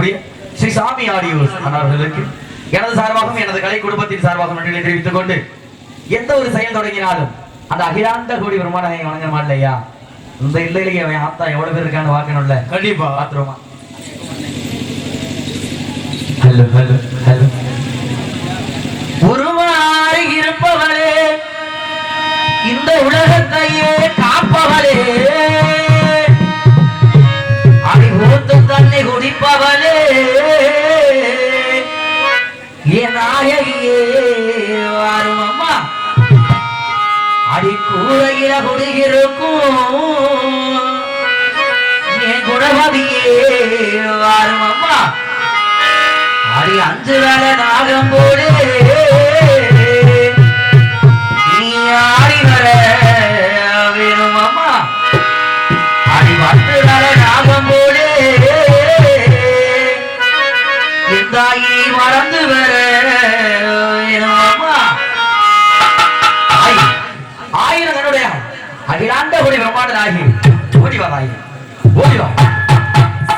இருக்கக்கூடிய ஸ்ரீ சாமி ஆடியோஸ் அண்ணார்களுக்கு எனது சார்பாகவும் எனது கலை குடும்பத்தின் சார்பாகவும் நன்றிகளை தெரிவித்துக் கொண்டு எந்த ஒரு செயல் தொடங்கினாலும் அந்த அகிலாண்ட கோடி பிரம்மாண்ட வணங்கமா இல்லையா? இந்த இல்லையிலேயே அவன் ஆத்தா எவ்வளவு பேர் இருக்கான்னு வாக்கணும்ல. கண்டிப்பா பாத்துருமா. Hello hello hello. உருமாறி இருப்பவளே, இந்த உலகத்தையே காப்பவளே, அடிபோத்து தன்னை குடிப்பவளே, என் நாயகியே வாரும் அம்மா. அடி கூரையில குடியிருக்கும் என் குணவதியே வாரும் அம்மா. அடி அஞ்சு வேல நாகம் போடு நீ ஆடி வர வேணும் அம்மா. அடி 10 வேல நாகம் போடு என் தாயை மறந்து வர வேணும் அம்மா. ஆயிரம் கண்ணுடைய அகிலாண்ட கோடி பிரம்மாண்ட நாயகி ஓடிவா நாயகி ஓடிவா.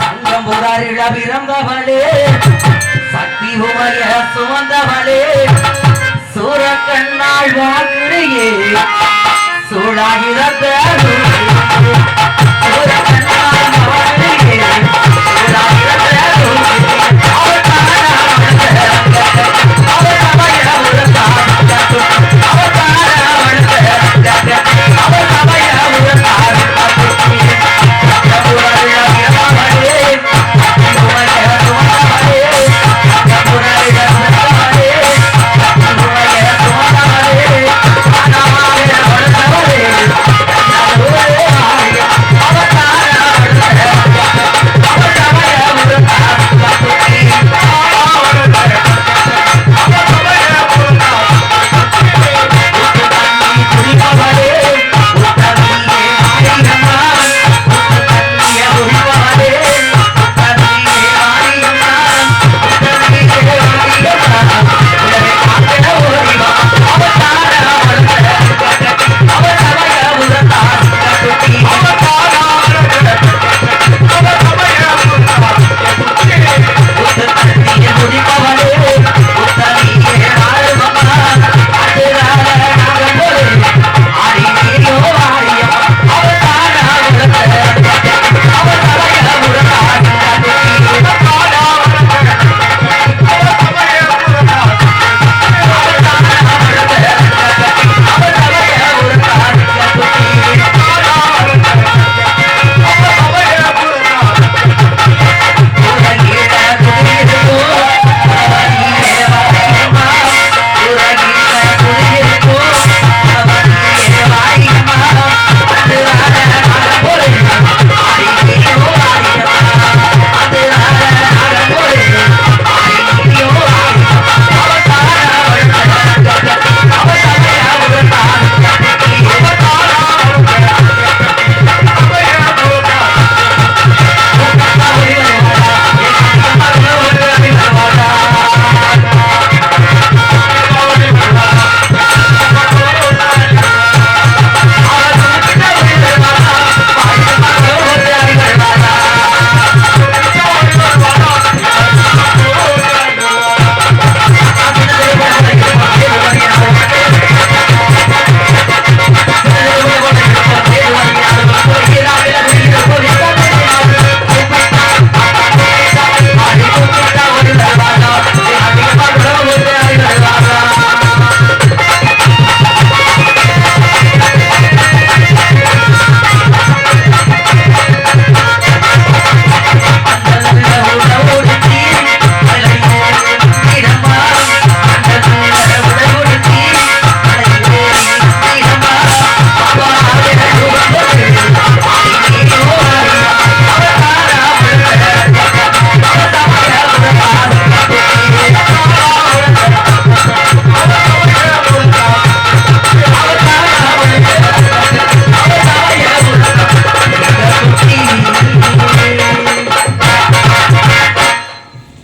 சங்கம் புதாரிழ பிறந்தவளே, சக்தி உமைய சுமந்தவளே, சூரக்கண்ணாள் வாக்குறையே சூழாகிரத்த சூரக்கண்ணாள் வாக்குறையே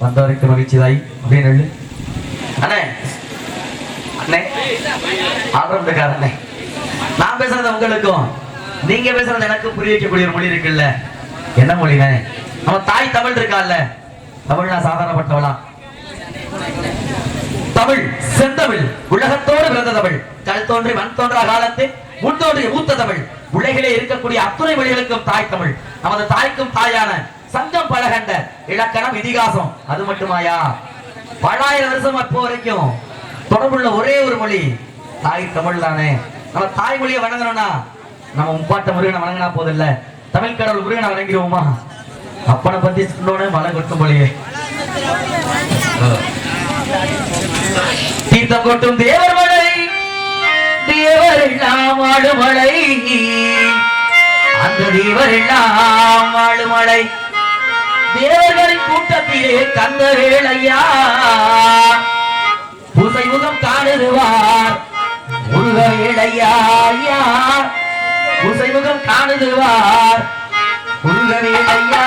சூழாகிரத்த மகிழ்ச்சிதாய் அப்படின்னு அண்ணே அண்ணே ஆரம்பக்காரண்ணே. நான் பேசுறது உங்களுக்கும் நீங்க பேசுறது எனக்கு புரிய வைக்கக்கூடிய ஒரு மொழி இருக்குல்ல. என்ன மொழினே? நம்ம தாய் தமிழ் இருக்கால, தமிழ்னா சாதாரணப்பட்டவளா? தமிழ் செந்தமிழ் உலகத்தோடு பிறந்த தமிழ், கல் தோன்றி மண் தோன்றா காலத்து முன் தோன்றிய மூத்த தமிழ், உலகிலே இருக்கக்கூடிய அத்துணை மொழிகளுக்கும் தாய் தமிழ், நமது தாய்க்கும் தாயான சங்கம் பலகண்ட இலக்கணம் இதிகாசம். அது மட்டுமாயா, பல்லாயிரம் வருஷம் அப்போ வரைக்கும் தொடர்புள்ள ஒரே ஒரு மொழி தாய் தமிழ் தானே. நம்ம தாய்மொழியை வணங்கணும்னா நம்ம முப்பாட்ட முருகனை வணங்கினா போதில்ல, தமிழ் கடவுள் முருகனை வணங்கிடுவோமா? அப்பனை பத்தி சொன்னோட மலை கொட்டும் போலியே. தீர்த்தம் கொட்டும் தேவர் மழை, தேவர் எல்லாம் ஆளுமழை, அந்த தேவர் எல்லாம் ஆளுமழை, தேவர்களின் கூட்டத்திலே கந்த வேளையா பூசை முகம் காணுதுவார் முருக வேளையா, பூசை முகம் காணுதுவார் முருக வேளையா.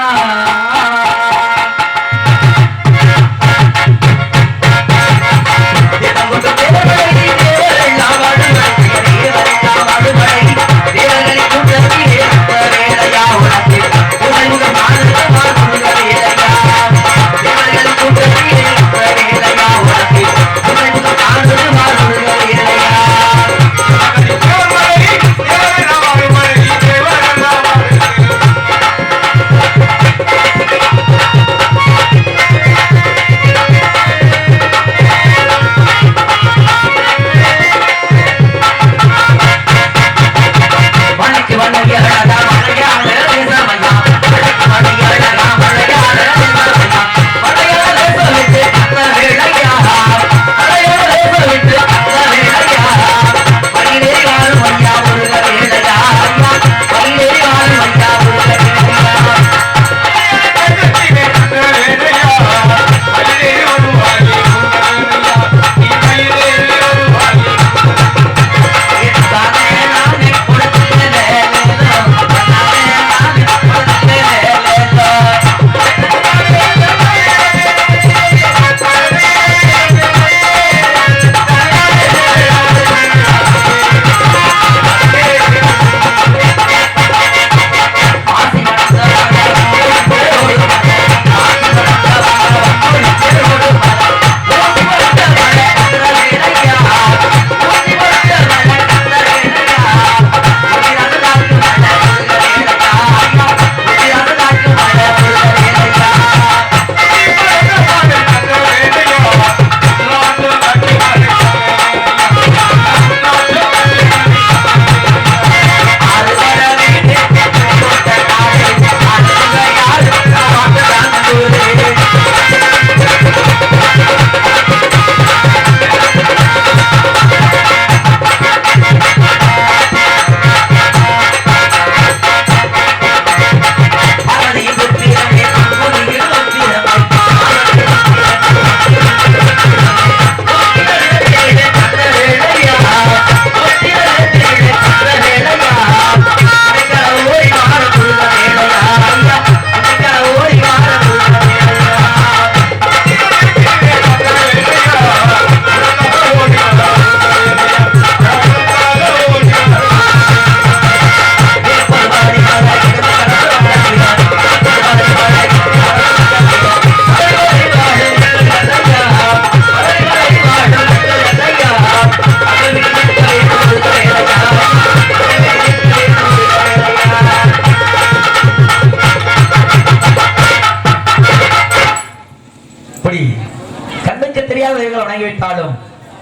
கண்ணுக்கு தெரியாத தெய்வங்களை வணங்கி வைத்தாலும்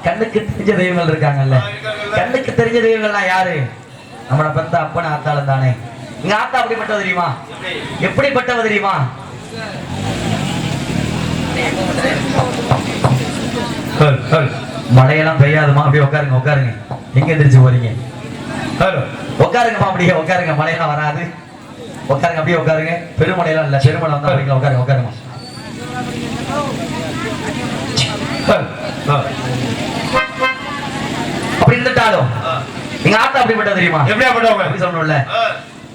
கண்ணுக்கு தெரிஞ்ச தெய்வங்கள் இருக்காங்கல்ல. கண்ணுக்கு தெரிஞ்ச தெய்வங்கள்னா யாரு? நம்மளை பெத்த அப்பன ஆத்தாலும் தானே. இங்க ஆத்தா அப்படிப்பட்டது தெரியுமா? எப்படிப்பட்டது தெரியுமா? மழையெல்லாம் பெய்யாதுமா, அப்படியே உட்காருங்க உட்காருங்க. எங்க எந்திரிச்சு போறீங்க? உட்காருங்கம்மா, அப்படியே உட்காருங்க. மழையெல்லாம் வராது, உட்காருங்க அப்படியே உட்காருங்க. பெருமழையெல்லாம் இல்ல, பெருமழை வந்தா அப்படிங்களா? உட்காருங்க உட்காருங்க. அப்படி இருந்துட்டாலும் எங்க ஆத்தா அப்படிப்பட்ட தெரியுமா? எப்படி சொல்லணும்ல?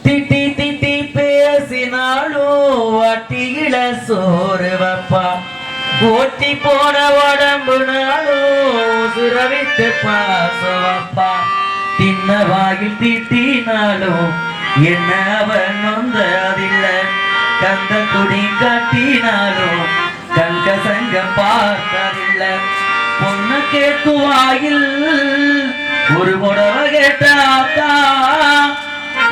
திட்டி திட்டி பேசினாலும் வட்டியில சோறு வப்பா, ஓட்டி போன உடம்புனாலும் சிறவித்து பாசவப்பா, தின்ன வாயில் திட்டினாலும் என்ன அவன் நொந்ததில்லை, கந்த துணி காட்டினாலும் பார்த்ததில்லை பொண்ணு கேட்குவாயில் ஒரு புடவை கேட்டாத்தா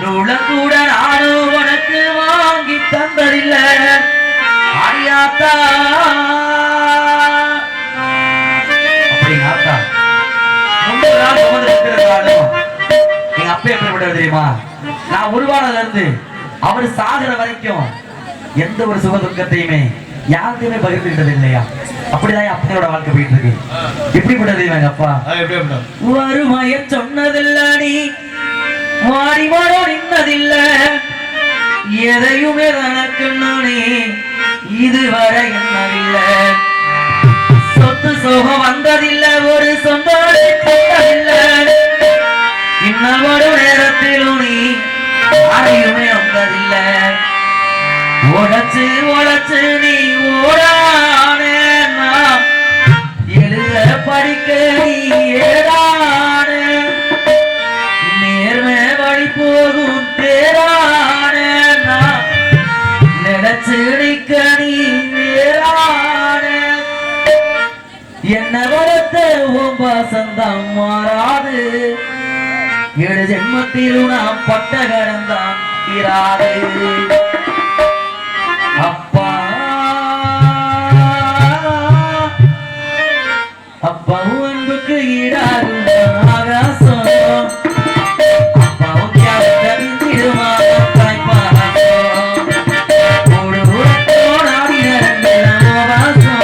நூல கூட நானும் உனக்கு வாங்கி தந்ததில்லை ஆரியாத்தா அப்படிங்க ஆத்தா எங்க அப்பா எப்படிப்பட்டது தெரியுமா நான் உருவானதுல இருந்து அவர் சாகுற வரைக்கும் எந்த ஒரு சுக துக்கத்தையுமே யாருக்குமே பகிர்ந்துக்கிட்டது இல்லையா அப்படிதான் என் அப்பனோட வாழ்க்கை போயிட்டு இருக்கு எப்படிப்பட்டது எங்க அப்பா வறுமைய சொன்னதில்ல நீ மாறி மாறோ நின்னதில்ல எதையுமே தனக்குன்னு நீ இதுவரை என்னவில்லை சொத்து சோகம் வந்ததில்ல ஒரு சொந்தமில்லை இன்னொரு நேரத்திலும் நீ யாரையுமே வந்ததில்லை உழைச்சு உழைச்சு நீ ஓடான எழுத படிக்க நீ ஏடான நேர்மை வழி போகும் தேரான நினைச்சு நிக்க நீ வேறான என்ன வளர்த்த உன் பாசந்தான் மாறாது ஏழு ஜென்மத்தில் நாம் பட்ட கடந்தான் தீராது அப்பா அப்பா அன்புக்கு ஈடாகும் ஆகாசம் அப்பாவும் தியாகத்தின் திருமாதம் தாய்ப்பாசம் ஒரு உரத்தோடு ஆடின வாசம்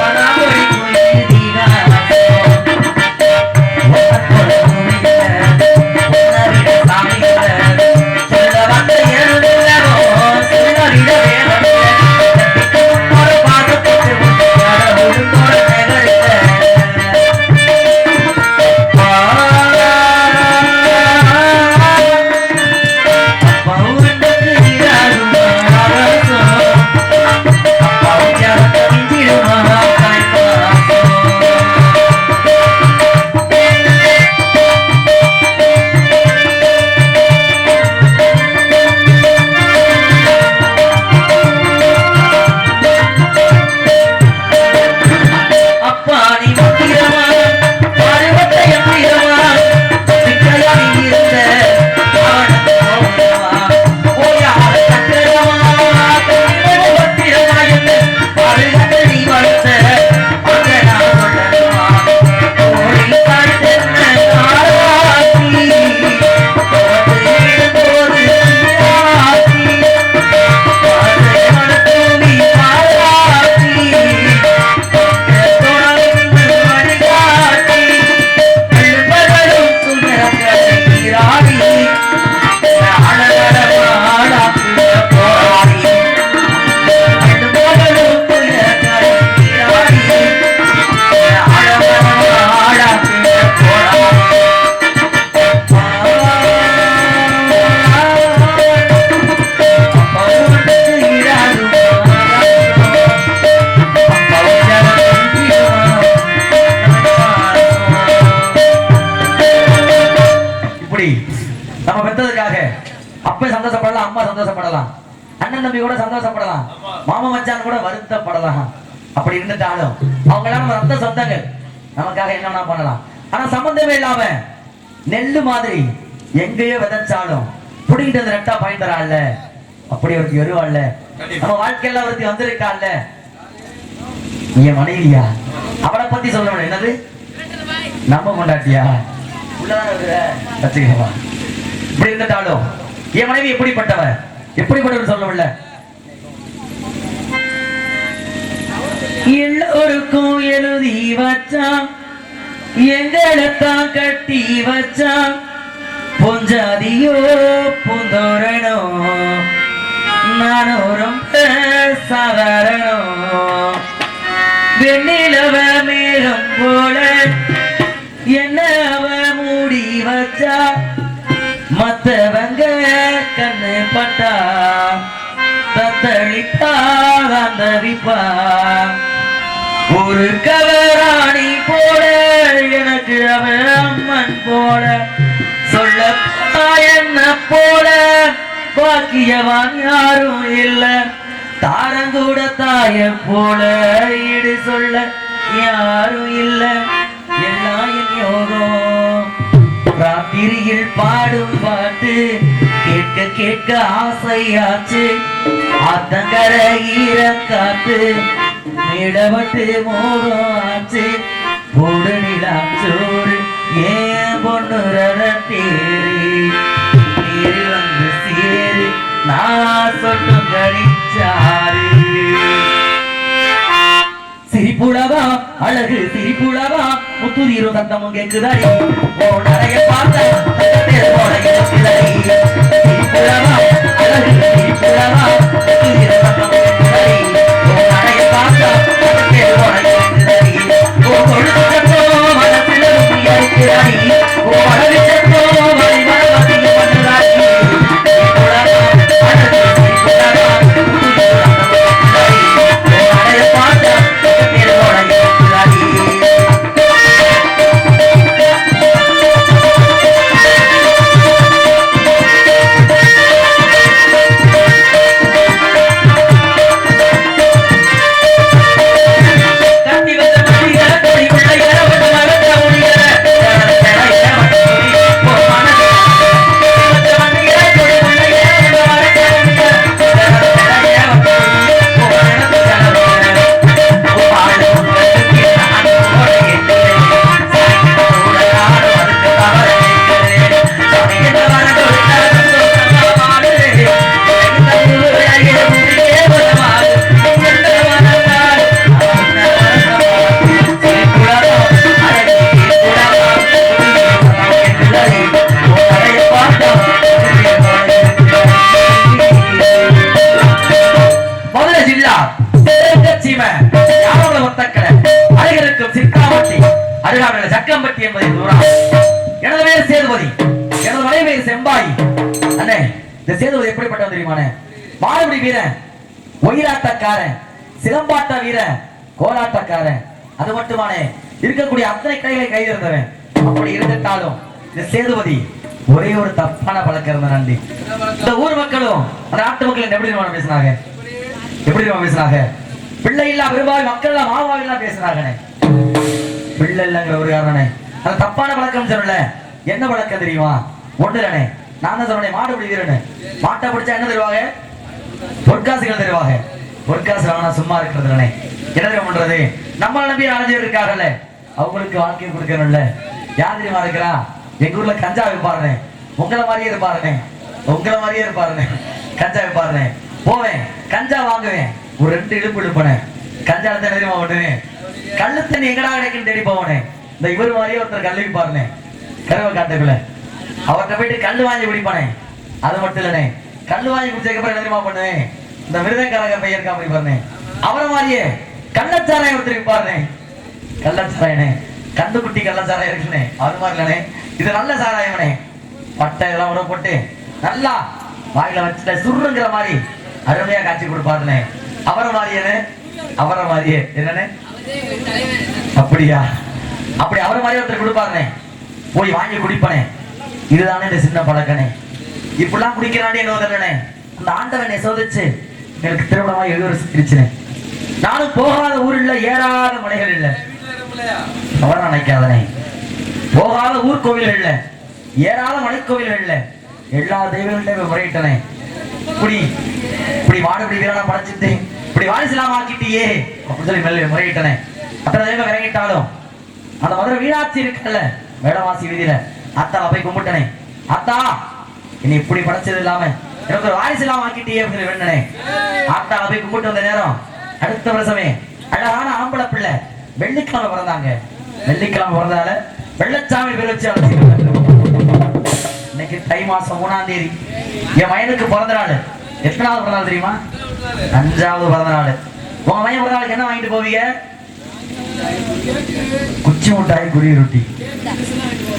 படாமொழி சந்தோஷப்படலாம், அண்ணன் தம்பி கூட சந்தோஷப்படலாம், மாமா மச்சான் கூட வருத்தப்படலாம். அப்படி இருந்துட்டாலும் அவங்க எல்லாம் ரத்த சொந்தங்கள், நமக்காக என்ன பண்ணலாம். ஆனா சம்பந்தமே இல்லாம நெல்லு மாதிரி எங்கேயோ விதைச்சாலும் புடிங்கிட்டு நெட்டா பயன் தரான்ல, அப்படி அவருக்கு வருவாள்ல. நம்ம வாழ்க்கையில அவருக்கு வந்திருக்கான்ல, என் மனைவியா அவளை பத்தி சொல்ல என்னது நம்ம கொண்டாட்டியா வச்சுக்கவா. இப்படி இருந்துட்டாலும் என் மனைவி எப்படிப்பட்டவர் எப்படிப்பட்டவர் சொல்லவில்ல. எல்லோருக்கும் எழுதி வச்சான், எங்களைத்தான் கட்டி வச்சான். பொஞ்சாதியோ பூந்தோரணோ, நானும் ரொம்ப சாதாரணோ. வெண்ணிலவ மேகம் போல என்ன அவ மூடி வச்சா, மத்தவங்க கண்ணு பட்டா தத்தளிப்பா தந்தவிப்பா. ஒரு கவராணி போல எனக்கு அவ அம்மன் போல, சொல்ல என்ன போல பாக்கியவான் யாரும் இல்ல. தாரங்கூட தாய போல ஈடு சொல்ல யாரும் இல்ல எல்லாம் என் யோகம் ராத்திரியில் பாடும் பாட்டு கேட்க கேட்க ஆசையாச்சு ஆத்தங்கர ஈர காத்து மேடவட்டு மோகம் ஆச்சு போடு நிலாம் சோறு ஏன் பொண்ணு ரத தேரி நீர் வந்து சேரு நான் சொட்டும் கணிச்சாரு சிரிப்புளவா அழகு சிரிப்புளவா முத்துதீரும் சத்தமும் கேக்குதாடி ஓ நிறைய பார்த்த சிரிப்புளவா அழகு சிரிப்புளவா முத்துதீரும் சத்தமும் கேக்குதாடி ஓ நிறைய பார்த்த ஓ கொழுத்து சத்தோ மனசுல ருசியா இருக்கிறாடி ஓ அழகு சத்தோ மலை மரபதிக பண்ணுறாடி சிரிப்புளவா அழகு சிரிப்புளவா முத்துதீரும் சத்தமும் கேக்குதாடி ஓ நிறைய பார்த்த சக்கம்பட்டி என்பதை தூரம் எனது பேர் சேதுபதி எனது மனைவி பேர் செம்பாய் அண்ணே இந்த சேதுபதி எப்படிப்பட்டவன் தெரியுமானே மாடுபிடி வீரன் ஒயிலாட்டக்காரன் சிலம்பாட்ட வீரன் கோலாட்டக்காரன் அது மட்டுமானே இருக்கக்கூடிய அத்தனை கைகளை கைதிருந்தவன் அப்படி இருந்துட்டாலும் இந்த சேதுபதி ஒரே ஒரு தப்பான பழக்கம் இருந்த நன்றி இந்த ஊர் மக்களும் அந்த நாட்டு மக்கள் எப்படி பேசினாங்க எப்படி பேசினாங்க பிள்ளை இல்லா விரும்பாவி மக்கள் எல்லாம் மாவாவில்லாம் பேசினாங்கண்ணே பிள்ளை இல்லைங்கிற ஒரு காரணனே அந்த தப்பான பழக்கம் சொல்லல என்ன பழக்கம் தெரியுமா ஒண்ணு இல்லனே நான் தான் சொன்னேன் மாடு வீரனு மாட்டை பிடிச்சா என்ன தருவாங்க பொற்காசுகள் தருவாங்க பொற்காசு வாங்கினா சும்மா இருக்கிறது இல்லனே என்ன தெரியும் பண்றது நம்மள நம்பி அலைஞ்சு இருக்காங்கல்ல அவங்களுக்கு வாழ்க்கையை கொடுக்கணும்ல யார் தெரியுமா இருக்கிறா எங்க ஊர்ல கஞ்சா விற்பாருனே உங்களை மாதிரியே இருப்பாருனே கஞ்சா விற்பாருனே போவேன் கஞ்சா வாங்குவேன் ஒரு 2 இழுப்பு இழுப்பனேன் கஞ்சா எடுத்த தெரியுமா பண்ணுவேன் கல்லு தண்ணி எங்கடா கிடைக்குன்னு தேடி போவனே இந்த இவர் மாதிரியே ஒருத்தர் கல்லுக்கு பாருனே கருவ காட்டுக்குள்ள அவர்கிட்ட போயிட்டு கல்லு வாங்கி குடிப்பானே அது மட்டும் இல்லனே கல்லு வாங்கி குடிச்சதுக்கப்புறம் என்ன தெரியுமா பண்ணுவேன் இந்த மிருதங்காரங்க பையன் இருக்கா அப்படி பாருனே அவரை மாதிரியே கள்ளச்சாராயம் ஒருத்தருக்கு பாருனே கள்ளச்சாராயனே கண்டு குட்டி கள்ளச்சாராயம் இருக்குனே அது மாதிரி இல்லனே இது நல்ல சாராயமனே பட்டை எல்லாம் உட போட்டு நல்லா வாயில வச்சுட்ட சுருங்கிற மாதிரி அருமையா காட்சி கொடுப்பாருனே அவரை மாதிரியே என்னன்னு அப்படியா அப்படி அவரை மாதிரி ஒருத்தர் கொடுப்பாருனே போய் வாங்கி குடிப்பனே இதுதானே இந்த சின்ன பழக்கனே இப்படிலாம் குடிக்கிறானே நோதனே அந்த ஆண்டவனை சோதிச்சு எனக்கு திருமணமா 7 வருஷம் இருச்சுனே நானும் போகாத ஊர் இல்ல ஏறாத மலைகள் இல்ல அவரை நினைக்காதனே போகாத ஊர் கோவில்கள் இல்ல ஏறாத மலைக்கோவில்கள் இல்ல எல்லா தெய்வங்கள்ட்ட முறையிட்டனே இப்படி மாடுபிடி வீரனா படைச்சிட்டு இப்படி வாரிசுலாம் ஆக்கிட்டியே அப்படின்னு சொல்லி மெல்ல முறையிட்டனே அத்தனை தெய்வம் இறங்கிட்டாலும் அந்த மதுரை மீனாட்சி இருக்குல்ல மேடவாசி வீதியில அத்தாவை போய் கும்பிட்டனே அத்தா என்னை இப்படி படைச்சது இல்லாம எனக்கு ஒரு வாரிசு இல்லாம ஆக்கிட்டியே அப்படின்னு வேண்டனே அத்தாவை போய் கும்பிட்டு வந்த நேரம் அடுத்த வருஷமே அழகான ஆம்பளை பிள்ளை வெள்ளிக்கிழமை பிறந்தாங்க வெள்ளிக்கிழமை பிறந்தால வெள்ளச்சாமி பேர் வச்சு அழைச்சிட்டு இன்னைக்கு தை மாசம் 3ஆம் தேதி என் மயனுக்கு பிறந்த நாள் எத்தனாவது பிறந்த நாள் தெரியுமா 5வது பிறந்த நாள் உங்க மயன் பிறந்த நாளுக்கு என்ன வாங்கிட்டு போவீங்க குச்சி முட்டாய் குடி ரொட்டி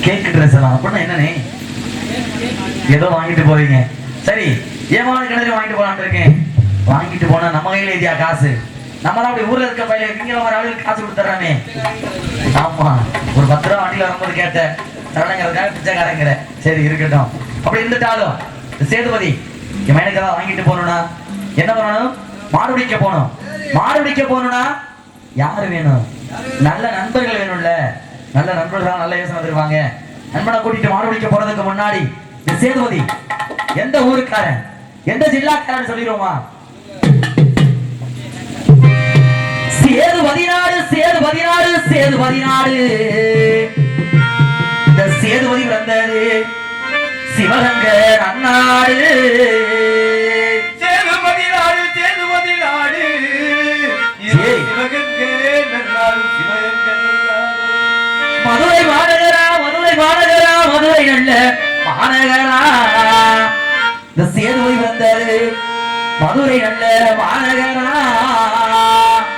கேக்கு ட்ரெஸ் எல்லாம் அப்படின்னா என்னன்னே ஏதோ வாங்கிட்டு போவீங்க சரி ஏமான கிணறு வாங்கிட்டு போலான்னு இருக்கேன் வாங்கிட்டு போனா நம்ம கையில எழுதியா காசு நம்மளாம் அப்படி ஊர்ல இருக்க பையில நீங்க மாதிரி ஆளுக்கு காசு கொடுத்துறானே ஆமா ஒரு 10 ரூபா வண்டியில வரும்போது கேட்டேன் தரணுங்கிறதுக்காக பிச்சைக்காரங்கிற சரி இருக்கட்டும் அப்படி இருந்துட்டாலும் சேதுபதி என் மயனுக்கு தான் வாங்கிட்டு போகணும்னா என்ன பண்ணணும் மாடு பிடிக்க போகணும். மாடு பிடிக்க போகணும்னா யாரு வேணும்? நல்ல நண்பர்கள் வேணும்ல. நல்ல நண்பர்கள் நல்ல யோசனை தருவாங்க. நண்பனை கூட்டிட்டு மாடு பிடிக்க போறதுக்கு முன்னாடி இந்த சேதுபதி எந்த ஊருக்காரன், எந்த ஜில்லாக்காரன் சொல்லிடுவோமா? சேதுபதி நாடு, சேதுபதி நாடு, சேதுபதி நாடு. இந்த சேதுபதி வந்தது சிவகங்க நன்னாடு. சேதுபதி நாடு, சேதுபதி நாடு, சிவகங்க நன்னாடு, சிவகங்க மதுரை மாநகரா, மதுரை மாநகரா, மதுரை நல்ல மாநகரா. இந்த சேதுபதி வந்தது மதுரை நல்ல மாநகரா.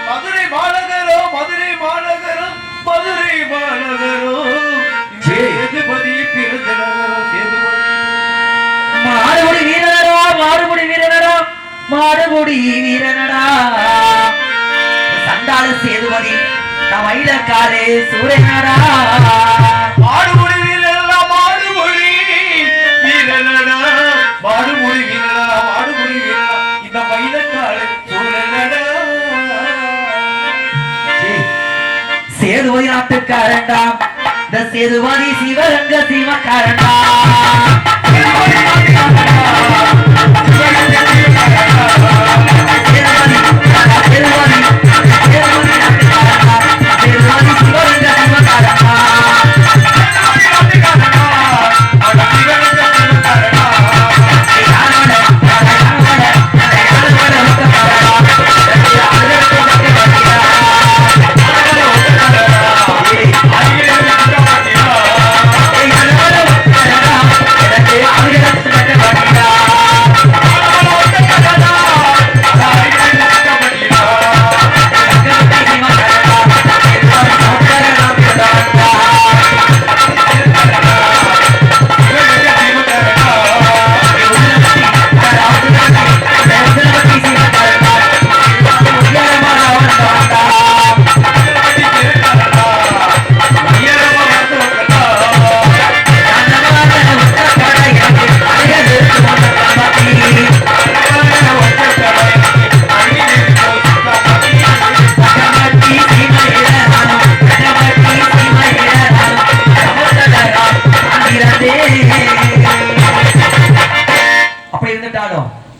மதுரை மாநகரோ, மதுரை மாநகரோ, மதுரை மாநகரோ, சேதுபதி பிறந்த நகரோ, சேதுபதி. மாடுபுடி வீரனடா, மாடுபுடி வீரனடா, மாடுபுடி வீரனடா. சண்டாள சேதுபதி நம் மயிலக்காரே சூரனடா. மாடுபுடி வீரனடா, மாடுபுடி வீரனடா, மாடுபுடி வீரனடா, மாடுபுடி வீரனடா, இந்த மயிலக்காரே சூரனடா. சேதுபதி நாட்டுக்காரண்டா, இந்த சேதுபதி சிவகங்க சிவக்காரண்டா.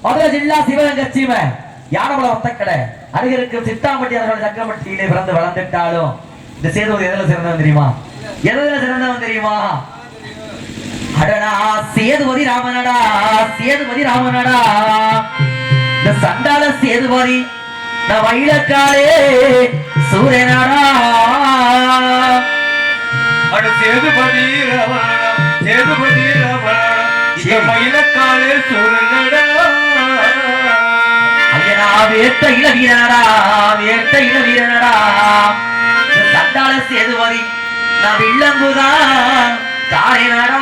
மதுரை ஜில்லா சிவகங்கை சீமை யானமலை ஒத்தக்கடை அருகிருக்கும் சித்தாம்பட்டி அவர்கள் சக்கம்பட்டியிலே பிறந்து வளர்ந்துட்டாலும் இந்த சேதுபதி எதுல சிறந்தவன் தெரியுமா? எதுல சிறந்தவன் தெரியுமா? அடடா சேதுபதி ராமனடா, சேதுபதி ராமனடா. இந்த சண்டாள சேதுபதி நம் மயிலக்காரே சூரனடா. அட சேதுபதி ராமனடா, சேதுபதி ராமனடா, இந்த மயிலக்காரே சூரனடா. ஐயனா வேட்ட இள வீரனடா, வேட்ட இள வீரனடா. சண்டாள சேதுபதி நான் வில்லம்புதான் காரனடா.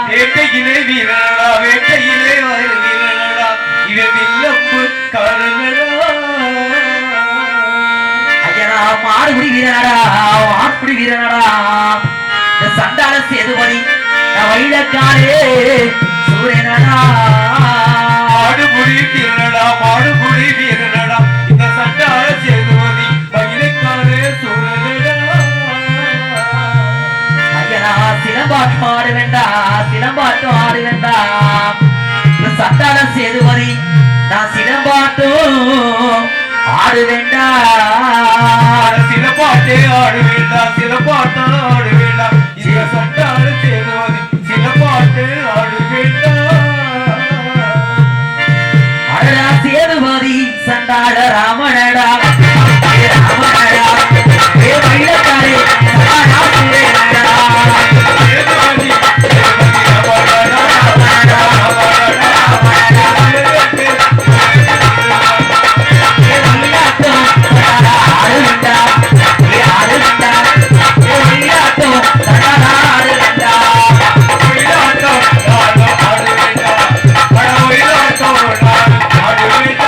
வேட்டையிலே வீரனடா, வேட்டையிலே வீரனடா, இவன் வில்லம்பு காரனடா. ஐயனா மாடுபுடி வீரனடா, மாடுபுடி வீரனடா. சண்டாள சேதுபதி நான் மயிலக்காரே சூரனடா. மாடுபுடி வீரனடா, மாடுபுடி வீரனடா, இந்த சண்டாள சேதுபதி மயிலக்காரே சூரனடா. ஐயனா சிலம்பாட்டம் ஆடு வேண்டா, சிலம்பாட்டம் ஆடு வேண்டா. இந்த சண்டாள சேதுபதி நான் சிலம்பாட்டம் ஆடு வேண்டா. சிலப்பாட்டே ஆடு வேண்டாம், சிலப்பாட்டம் ஆடு வேண்டாம், இந்த சண்டாள சேதுபதி சிலப்பாட்டு ஆடு வேண்டாம். அடடா சேதுபதி சண்டாள ராமனடா, ராமனடா ஏ மயிலக்காரே சண்டாள சூரனடா. சேதுபதி ராமனடா, ராமனடா, ராமனடா, ஏ மயிலாட்டம் சண்டாள ஆடு வேண்டா, ஏ ஆடு வேண்டா, ஏ மயிலாட்டம் சண்டாள ஆடு வேண்டா. மயிலாட்டம் ஆடு வேண்டாம், மயிலாட்டம் ஆடு வேண்டாம்.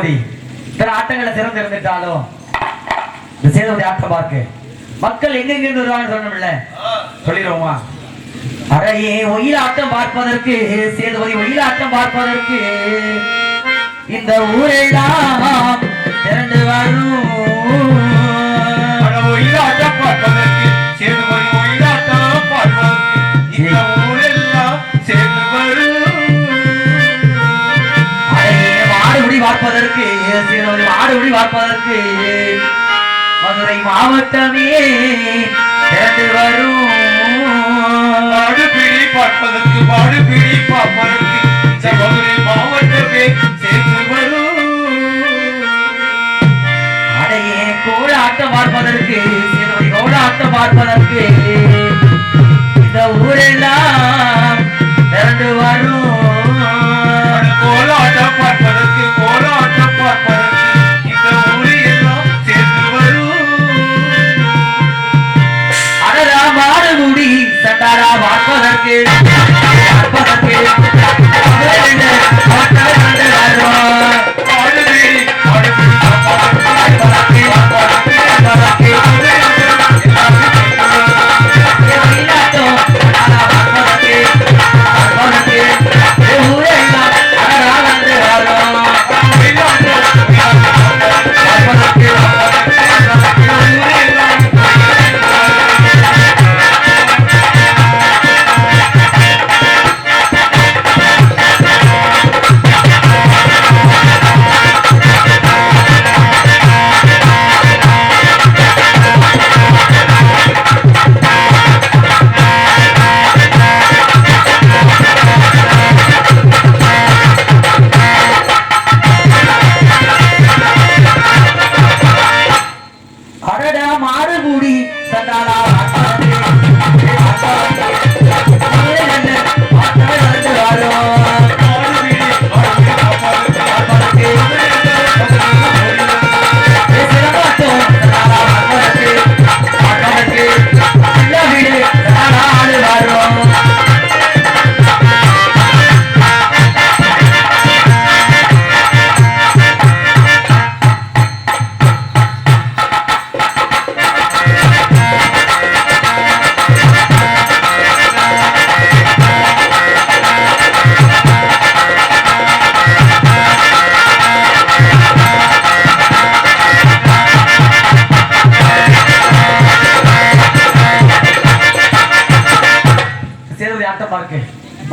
சேதுபதி இத்தனை ஆட்டங்களை சிறந்து இருந்துட்டாலும் இந்த சேதுபதி ஆட்டம் பார்க்க மக்கள் எங்கெங்கிருந்து வருவாங்க சொல்லணும்ல சொல்லிடுவோமா அறையே ஒயிலாட்டம் பார்ப்பதற்கு சேதுபதி ஒயிலாட்டம் பார்ப்பதற்கு இந்த ஊரெல்லாம் திரண்டு வரும் ஒயிலாட்டம் பார்ப்பதற்கு சேதுபதி ஒயிலாட்டம் பார்ப்பதற்கு இந்த ஊரெல்லாம் சேர்ந்து வரும் மாடுபிடி பார்ப்பதற்கு சேதுபதி மாடுபிடி பார்ப்பதற்கு மதுரை மாவட்டமே திரண்டு வரும் மாடுபிடி பார்ப்பதற்கு இந்த மதுரை மாவட்டமே சேர்ந்து வரும் அடையே கோலாட்டம் பார்ப்பதற்கு சேதுபதி கோலாட்டம் பார்ப்பதற்கு இந்த ஊரெல்லாம் திரண்டு வரும் கோலாட்டம் பார்ப்பதற்கு இந்த ஊரெல்லாம் சேர்ந்து வரும் அடரா மாடுகுடி சண்டாரா பார்ப்பதற்கு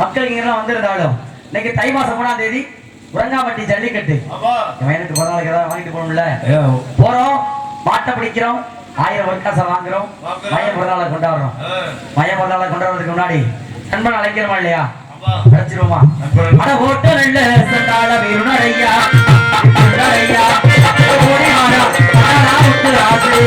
மக்கள் இங்க எல்லாம் வந்திருந்தாலும் இன்னைக்கு தை மாசம் 3ஆம் தேதி உரங்காம்பட்டி ஜல்லிக்கட்டு எனக்கு பிறந்தநாளுக்கு ஏதாவது வாங்கிட்டு போகணும்ல போறோம் மாட்டை பிடிக்கிறோம் 1000 ஒர்க்காசம் வாங்குறோம் மைய பிறந்தநாளை கொண்டாடுறோம் மைய பிறந்தநாளை கொண்டாடுறதுக்கு முன்னாடி நண்பன் அழைக்கிறோமா இல்லையா அழைச்சிருவோமா அட ஓட்ட வெள்ள சண்டாள வீருணையா ஐயா ஓடி மாடா விட்டு ராசே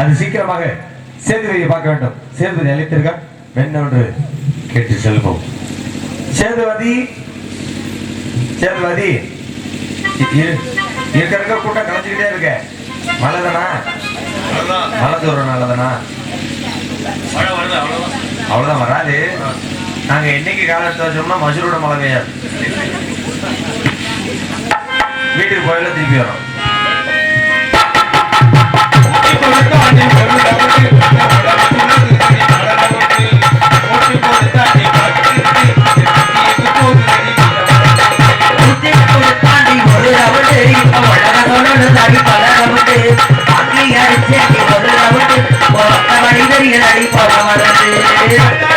அது சீக்கிரமாக சேதுபதியை பார்க்க வேண்டும். சேதுபதி அழைத்திருக்க என்னொன்று கேட்டு செல்வோம். சேதுபதி சேதுபதி இருக்க கூட்டம் கலைஞ்சுக்கிட்டே இருக்க. மழைதானா? மழை தூரம் நல்லதானா? அவ்வளவுதான் வராது. நாங்க என்னைக்கு காலத்தை வச்சோம்னா மசூரோட மழை பெய்யாது. வீட்டுக்கு போயில திருப்பி வரோம். அடி போக